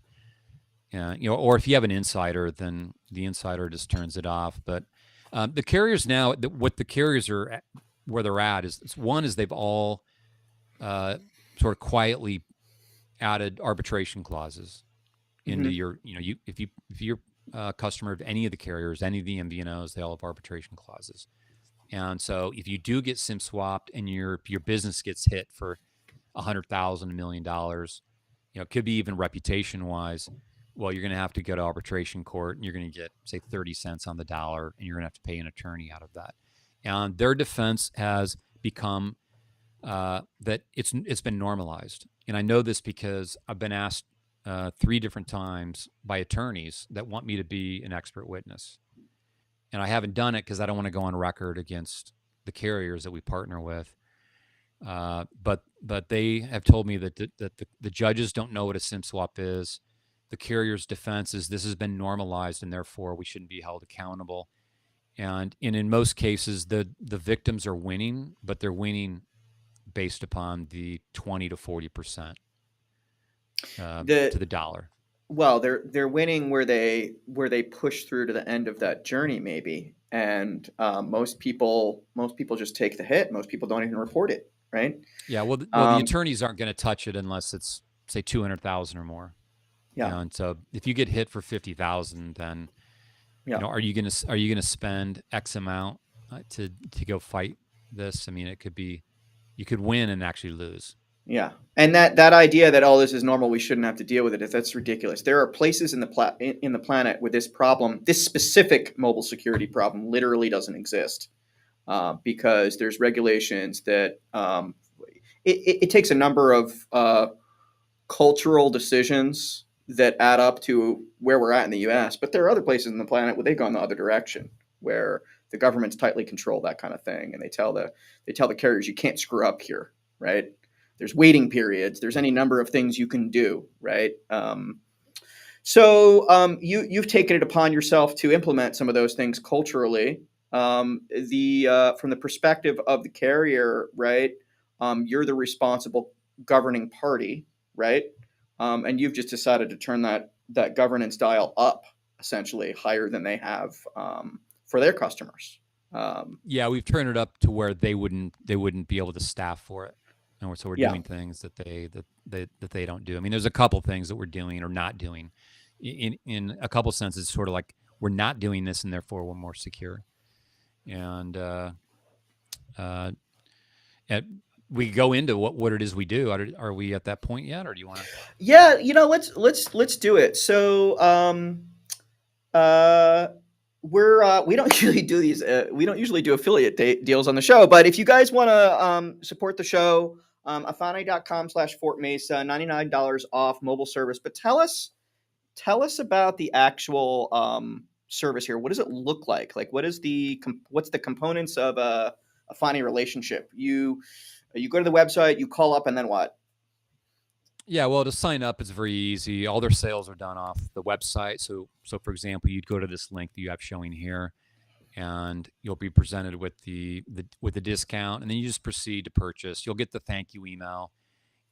Yeah, or if you have an insider, then the insider just turns it off. But the carriers now, what the carriers are where they're at is one is they've all sort of quietly added arbitration clauses into mhm. your, if you're customer of any of the carriers, any of the MVNOs. They all have arbitration clauses. And so if you do get SIM swapped and your business gets hit for $100,000, $1 million, it could be even reputation wise. Well, you're going to have to go to arbitration court, and you're going to get, say, 30 cents on the dollar, and you're going to have to pay an attorney out of that. And their defense has become that it's been normalized. And I know this because I've been asked 3 different times by attorneys that want me to be an expert witness. And I haven't done it because I don't want to go on record against the carriers that we partner with. But they have told me that the judges don't know what a SIM swap is. The carrier's defense is this has been normalized, and therefore we shouldn't be held accountable. And in most cases, the victims are winning, but they're winning based upon the 20 to 40% to the dollar. Well, they're winning where they push through to the end of that journey, maybe, and most people just take the hit. Most people don't even report it, right? Yeah, well, the attorneys aren't going to touch it unless it's, say, 200,000 or more. Yeah. And so if you get hit for 50,000, then are you gonna spend X amount to go fight this? I mean, it could be you could win and actually lose. Yeah, and that idea that this is normal, we shouldn't have to deal with it, that's ridiculous. There are places in the planet where this problem, this specific mobile security problem, literally doesn't exist because there's regulations that it takes a number of cultural decisions that add up to where we're at in the U.S. But there are other places in the planet where they've gone the other direction, where the governments tightly control that kind of thing, and they tell the carriers, you can't screw up here, right? There's waiting periods. There's any number of things you can do, right? So you've taken it upon yourself to implement some of those things culturally. From the perspective of the carrier, right? You're the responsible governing party, right? And you've just decided to turn that governance dial up, essentially higher than they have for their customers. Yeah, we've turned it up to where they wouldn't be able to staff for it. And so we're doing things that they don't do. I mean, there's a couple things that we're doing or not doing. In a couple senses, it's sort of like we're not doing this, and therefore we're more secure. And we go into what it is we do. Are we at that point yet, or do you want to? Yeah, let's do it. So we don't usually do these. We don't usually do affiliate deals on the show, but if you guys want to support the show, Efani.com/Fort Mesa, $99 off mobile service. But tell us about the actual service here. What does it look like? Like, what's the components of a Efani relationship? You go to the website, you call up, and then what? Yeah, well, to sign up, it's very easy. All their sales are done off the website. So for example, you'd go to this link that you have showing here, and you'll be presented with the discount, and then you just proceed to purchase. You'll get the thank you email,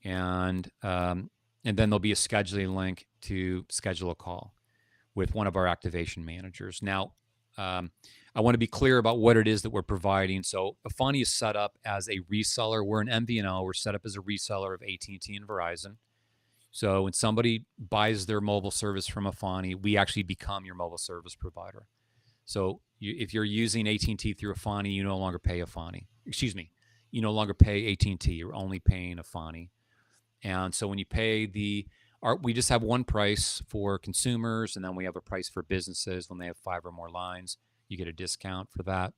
and then there'll be a scheduling link to schedule a call with one of our activation managers. Now, I want to be clear about what it is that we're providing. So Efani is set up as a reseller. We're an MVNO. We're set up as a reseller of AT&T and Verizon. So when somebody buys their mobile service from Efani, we actually become your mobile service provider. So if you're using AT&T through Efani, you no longer pay Efani. Excuse me, you no longer pay AT&T. You're only paying Efani. And so when you pay we just have one price for consumers, and then we have a price for businesses. When they have 5 or more lines, you get a discount for that.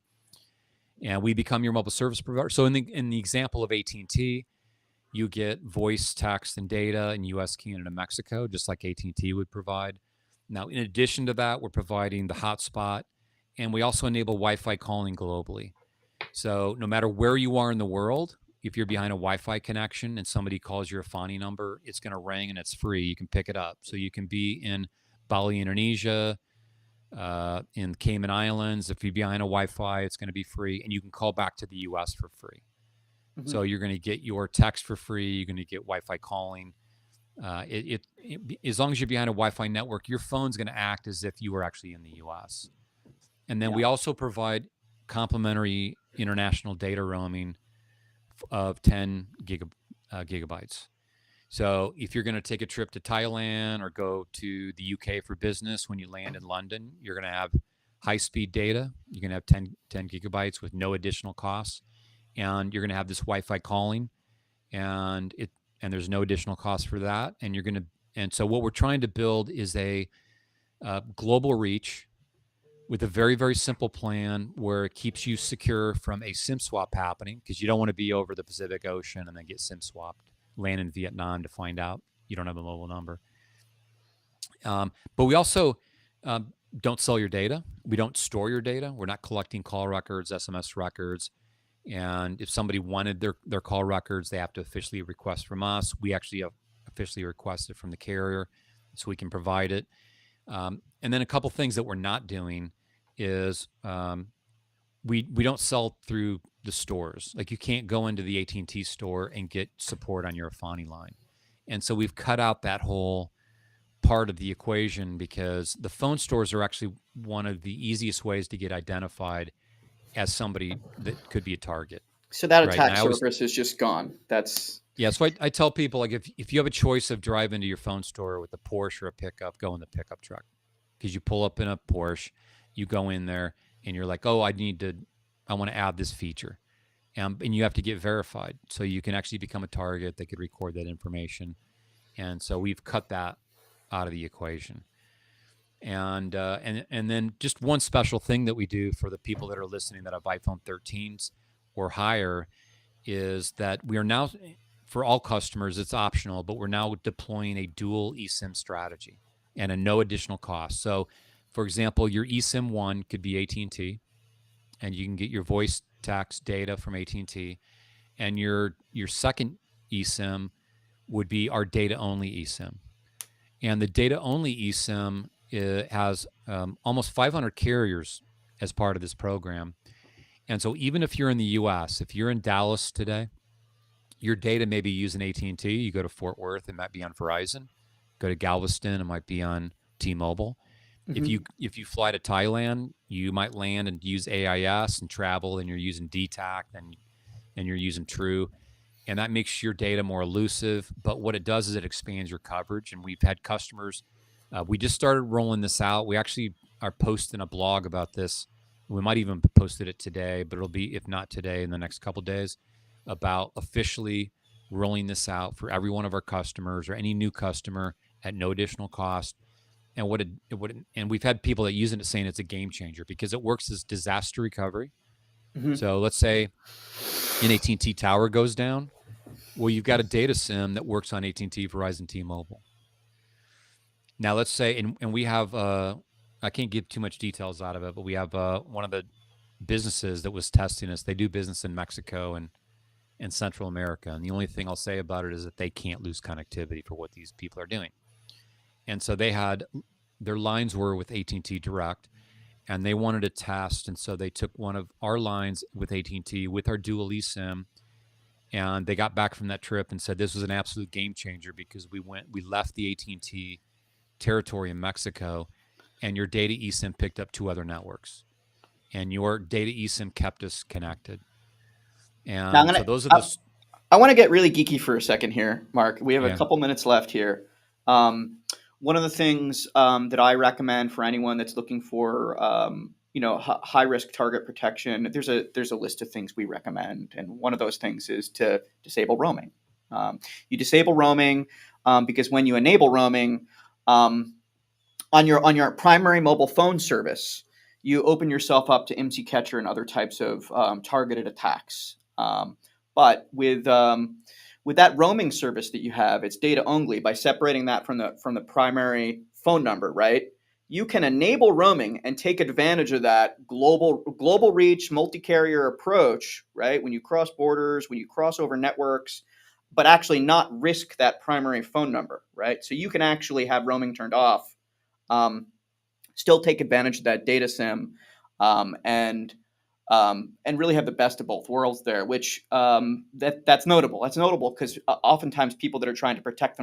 And we become your mobile service provider. So in the example of AT&T, you get voice, text, and data in US, Canada, Mexico, just like AT&T would provide. Now, in addition to that, we're providing the hotspot, and we also enable Wi-Fi calling globally. So no matter where you are in the world, if you're behind a Wi-Fi connection and somebody calls your Efani number, it's going to ring and it's free. You can pick it up. So you can be in Bali, Indonesia, in Cayman Islands. If you're behind a Wi-Fi, it's going to be free, and you can call back to the US for free. Mm-hmm. So you're going to get your text for free. You're going to get Wi-Fi calling. As long as you're behind a Wi-Fi network, your phone's going to act as if you were actually in the US. And then we also provide complimentary international data roaming of 10 gigabytes. So if you're going to take a trip to Thailand or go to the UK for business, when you land in London, you're going to have high-speed data. You're going to have 10 gigabytes with no additional costs, and you're going to have this Wi-Fi calling, and there's no additional cost for that. And so what we're trying to build is a global reach with a very, very simple plan where it keeps you secure from a SIM swap happening, because you don't want to be over the Pacific Ocean and then get SIM swapped, land in Vietnam to find out you don't have a mobile number. But we also don't sell your data. We don't store your data. We're not collecting call records, SMS records. And if somebody wanted their call records, they have to officially request from us. We actually have officially requested from the carrier, so we can provide it. And then a couple things that we're not doing is we don't sell through the stores. Like, you can't go into the AT&T store and get support on your Efani line. And so we've cut out that whole part of the equation, because the phone stores are actually one of the easiest ways to get identified as somebody that could be a target. So that Right. And attack surface is just gone. That's yeah. So I tell people, like, if you have a choice of driving to your phone store with a Porsche or a pickup, go in the pickup truck, because you pull up in a Porsche, you go in there and you're like, oh, I want to add this feature. And you have to get verified. So you can actually become a target that could record that information. And so we've cut that out of the equation. And then just one special thing that we do for the people that are listening that have iPhone 13s or higher is that we are now, for all customers, it's optional, but we're now deploying a dual eSIM strategy and a no additional cost. So, for example, your eSIM 1 could be AT&T, and you can get your voice text data from AT&T, and your second eSIM would be our data-only eSIM. And the data-only eSIM has almost 500 carriers as part of this program. And so even if you're in the U.S., if you're in Dallas today, your data may be using AT&T. You go to Fort Worth, it might be on Verizon. Go to Galveston, it might be on T-Mobile. mm-hmm. If you fly to Thailand, you might land and use AIS and travel, and you're using DTAC and you're using True. And that makes your data more elusive. But what it does is it expands your coverage. And we've had customers. We just started rolling this out. We actually are posting a blog about this. We might even posted it today, but it'll be, if not today, in the next couple of days, about officially rolling this out for every one of our customers or any new customer at no additional cost. And and we've had people that use it saying it's a game changer, because it works as disaster recovery. Mm-hmm. So let's say an AT&T tower goes down. Well, you've got a data SIM that works on AT&T, Verizon, T-Mobile. Now, let's say, and we have, I can't give too much details out of it, but we have one of the businesses that was testing us. They do business in Mexico and Central America. And the only thing I'll say about it is that they can't lose connectivity for what these people are doing. And so their lines were with AT&T Direct, and they wanted to test. And so they took one of our lines with AT&T with our dual eSIM, and they got back from that trip and said this was an absolute game changer, because we left the AT&T territory in Mexico, and your data eSIM picked up 2 other networks, and your data eSIM kept us connected. And so those are the. I want to get really geeky for a second here, Mark. We have a Yeah. couple minutes left here. One of the things that I recommend for anyone that's looking for high risk target protection, there's a list of things we recommend, and one of those things is to disable roaming. You disable roaming because when you enable roaming on your primary mobile phone service, you open yourself up to IMSI catcher and other types of targeted attacks. But with that roaming service that you have, it's data only. By separating that from the primary phone number, right? You can enable roaming and take advantage of that global reach, multi-carrier approach, right? When you cross borders, when you cross over networks, but actually not risk that primary phone number, right? So you can actually have roaming turned off, still take advantage of that data SIM, and really have the best of both worlds there, which that's notable. That's notable because oftentimes people that are trying to protect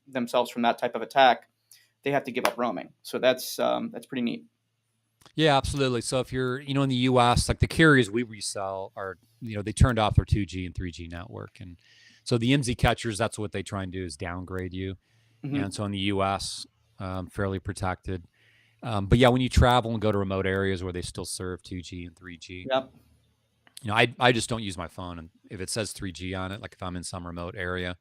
themselves from that type of attack, they have to give up roaming. So that's pretty neat. Yeah, absolutely. So if you're, in the U.S., like the carriers we resell are, they turned off their 2G and 3G network, and So the IMSI catchers, that's what they try and do, is downgrade you. And Hmm. so in the U.S., fairly protected. But yeah, when you travel and go to remote areas where they still serve 2G and 3G, Yep. I just don't use my phone. And if it says 3G on it, like if I'm in some remote area,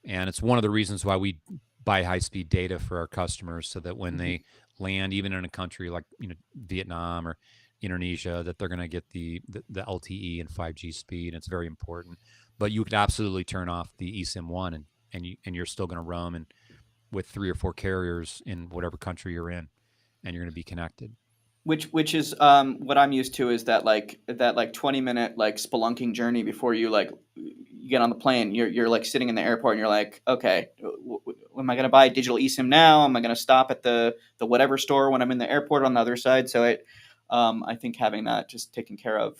and it's one of the reasons why we buy high speed data for our customers, so that when Hmm. they land, even in a country like Vietnam or Indonesia, that they're going to get the LTE and 5G speed. It's very important. But you could absolutely turn off the eSIM one, and you're still going to roam and with 3 or 4 carriers in whatever country you're in, and you're going to be connected. Which is what I'm used to, is that 20-minute like spelunking journey before you like you get on the plane. You're like sitting in the airport and you're like, okay, am I going to buy a digital eSIM now? Am I going to stop at the whatever store when I'm in the airport on the other side? So I think having that just taken care of,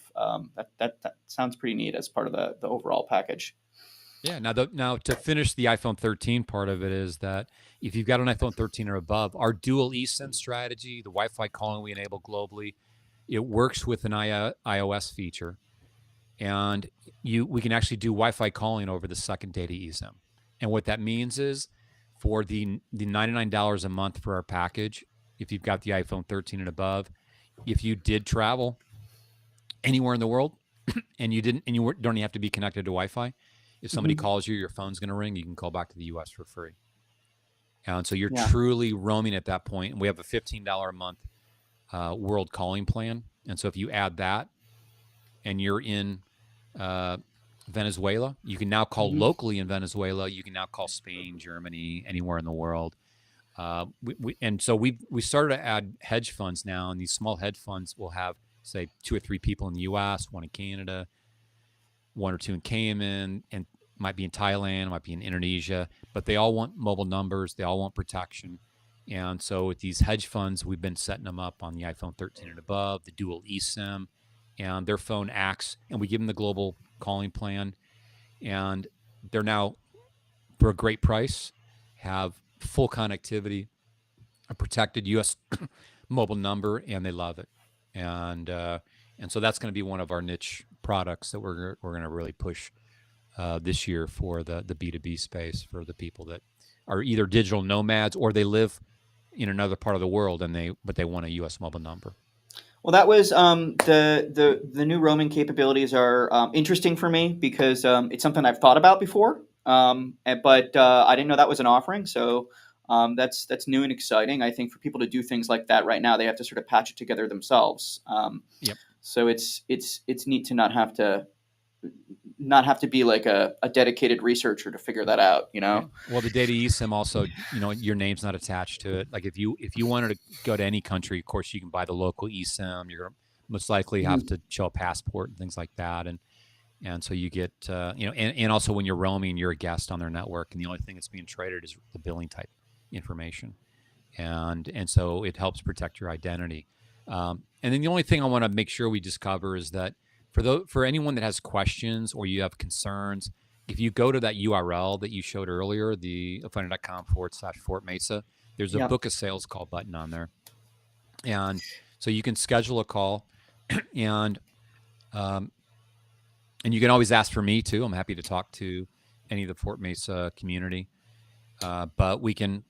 that sounds pretty neat as part of the overall package. Yeah. Now to finish the iPhone 13 part of it is that if you've got an iPhone 13 or above, our dual eSIM strategy, the Wi-Fi calling we enable globally, it works with an iOS feature, and we can actually do Wi-Fi calling over the second data eSIM. And what that means is, for the $99 a month for our package, if you've got the iPhone 13 and above, if you did travel anywhere in the world and you don't even have to be connected to Wi-Fi, if somebody Hmm. calls you, your phone's going to ring. You can call back to the U.S. for free, and so you're Yeah. truly roaming at that point. And we have a $15 a month world calling plan, and so if you add that and you're in uh, Venezuela, you can now call Hmm. locally in Venezuela. You can now call Spain, Germany, anywhere in the world. And so we started to add hedge funds now, and these small hedge funds will have, say, 2 or 3 people in the U.S., one in Canada, 1 or 2 in Cayman, and might be in Thailand, might be in Indonesia, but they all want mobile numbers. They all want protection. And so with these hedge funds, we've been setting them up on the iPhone 13 and above, the dual eSIM, and their phone acts, and we give them the global calling plan. And they're now, for a great price, have full connectivity, a protected U.S. mobile number, and they love it. And uh, and so that's going to be one of our niche products that we're going to really push this year for the B2B space, for the people that are either digital nomads or they live in another part of the world, but they want a U.S. mobile number. Well, that was the new roaming capabilities are interesting for me because it's something I've thought about before, but I didn't know that was an offering. So that's new and exciting. I think for people to do things like that right now, they have to sort of patch it together themselves. Yep. So it's neat to not have to be like a dedicated researcher to figure that out. You Yeah. know. Well, the data eSIM also, your name's not attached to it. Like if you wanted to go to any country, of course you can buy the local eSIM. You're gonna most likely have Mhm. to show a passport and things like that, and so you get and also when you're roaming, you're a guest on their network, and the only thing that's being traded is the billing type information, and so it helps protect your identity. And then the only thing I want to make sure we just cover is that for anyone that has questions or you have concerns, if you go to that URL that you showed earlier, the Efani.com/Fort Mesa, there's a Yeah. book a sales call button on there, and so you can schedule a call, and um, and you can always ask for me too. I'm happy to talk to any of the Fort Mesa community, but we can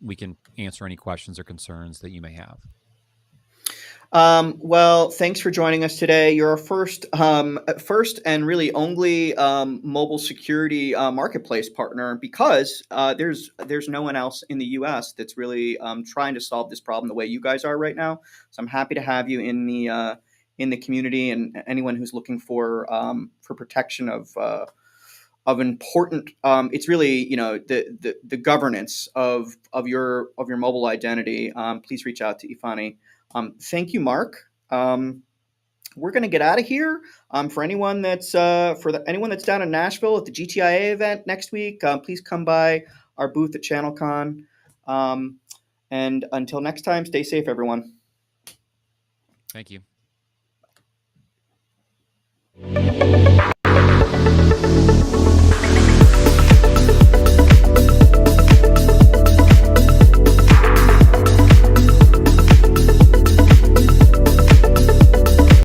answer any questions or concerns that you may have. Well, thanks for joining us today. You're our first and really only mobile security marketplace partner because there's no one else in the U.S. that's really trying to solve this problem the way you guys are right now. So I'm happy to have you in the community, and anyone who's looking for protection of important. It's really the governance of your mobile identity. Please reach out to Efani. Thank you, Mark. We're going to get out of here. Anyone that's down in Nashville at the GTIA event next week, please come by our booth at ChannelCon. And until next time, stay safe, everyone. Thank you.